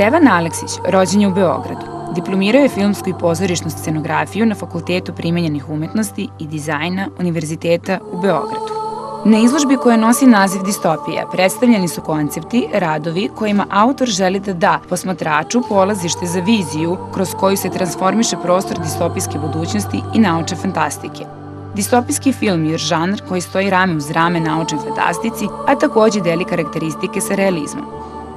Stevan Aleksić rođen je u Beogradu. Diplomirao je filmsku i pozorišnu scenografiju na Fakultetu primenjenih umetnosti i dizajna Univerziteta u Beogradu. Na izložbi koja nosi naziv Distopija predstavljeni su koncepti, radovi kojima autor želi da da posmatraču polazište za viziju kroz koju se transformiše prostor distopijske budućnosti i naučne fantastike. Distopijski film je žanr koji stoji rame uz rame naučnoj fantastici, a takođe deli karakteristike sa realizmom.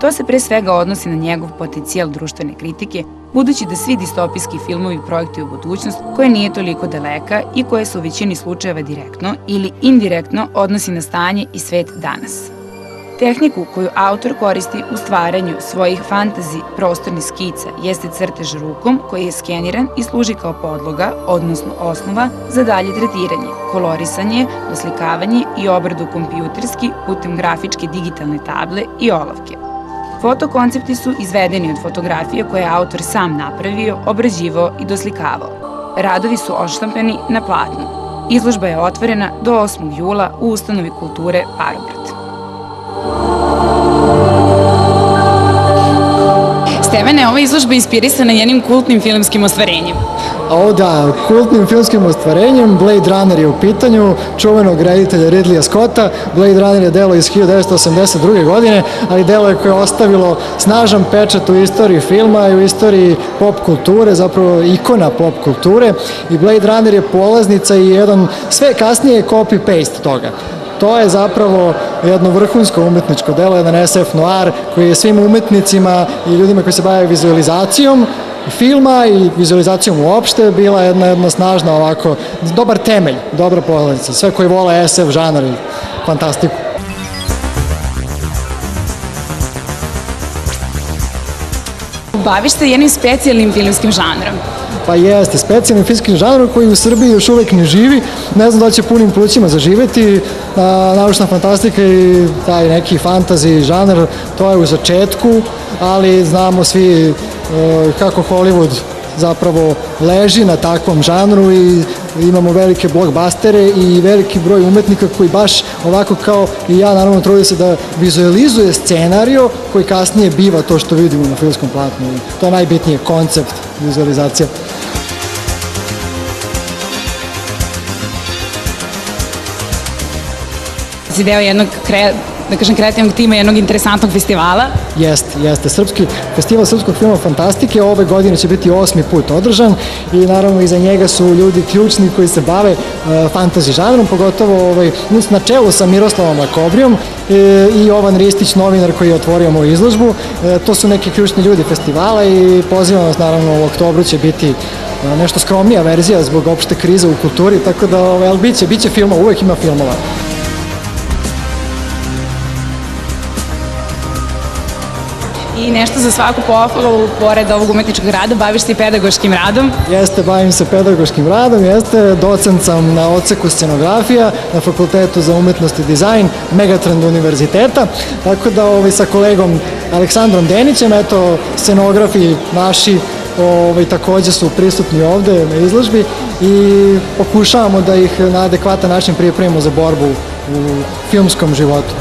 To se pre svega odnosi na njegov potencijal društvene kritike, budući da svi distopijski filmovi projektuju budućnost koja nije toliko daleka i koja se u većini slučajeva direktno ili indirektno odnosi na stanje i svet danas. Tehniku koju autor koristi u stvaranju svojih fantazi prostornih skica jeste crtež rukom koji je skeniran i služi kao podloga, odnosno osnova za dalje tretiranje, kolorisanje, doslikavanje i obradu kompjuterski putem grafičke digitalne table i olovke. Fotokoncepti su izvedeni od fotografije koje je autor sam napravio, obrađivao i doslikavao. Radovi su odštampani na platnu. Izložba je otvorena do 8. jula u Ustanovi kulture Parobrod. Stevane, ova izložba je inspirisana jednim kultnim filmskim ostvarenjem. O da, kultnim filmskim ostvarenjem, Blade Runner je u pitanju, čuvenog reditelja Ridleya Scotta. Blade Runner je delo iz 1982. godine, ali delo je koje je ostavilo snažan pečat u istoriji filma i u istoriji pop kulture, zapravo ikona pop kulture. I Blade Runner je polaznica i jedan sve kasnije copy-paste toga. To je zapravo jedno vrhunsko umetničko delo, jedan SF noir koji je svim umetnicima i ljudima koji se bave vizualizacijom filma i vizualizacijom uopšte bila jedna snažna ovako, dobar temelj, dobra polaznica. Sve koji vole SF žanar i fantastiku. Baviš se jednim specijalnim filmskim žanrom. Pa jeste, specijalnim filmskim žanrom koji u Srbiji još uvek ne živi. Ne znam da će punim plućima zaživeti. Naučna fantastika i taj neki fantasy žanar, to je u začetku, ali znamo svi kako Hollywood zapravo leži na takvom žanru i imamo velike blockbustere i veliki broj umetnika koji baš ovako kao i ja naravno trude se da vizualizuje scenario koji kasnije biva to što vidimo na filmskom platnu. To je najbitnije, koncept vizualizacija. Si deo jednog kreativnog tima, jednog interesantnog festivala. Jeste. Srpski festival srpskog filma fantastike ove godine će biti 8. put održan i naravno iza njega su ljudi ključni koji se bave fantasy žanrom, pogotovo na čelu sa Miroslavom Lakobrijom i Jovan Ristić, novinar koji je otvorio moju izložbu. To su neki ključni ljudi festivala i pozivam vas, naravno u oktobru će biti nešto skromnija verzija zbog opšte krize u kulturi, tako da ali biće filmova, uvek ima filmova. I nešto za svaku pohvalu, pored ovog umetničkog rada, baviš se i pedagoškim radom? Jeste, bavim se pedagoškim radom, docent sam na odseku scenografija na Fakultetu za umetnost i dizajn Megatrend univerziteta, tako da sa kolegom Aleksandrom Denićem, scenografi naši takođe su prisutni ovde na izložbi i pokušavamo da ih na adekvatan način pripremimo za borbu u filmskom životu.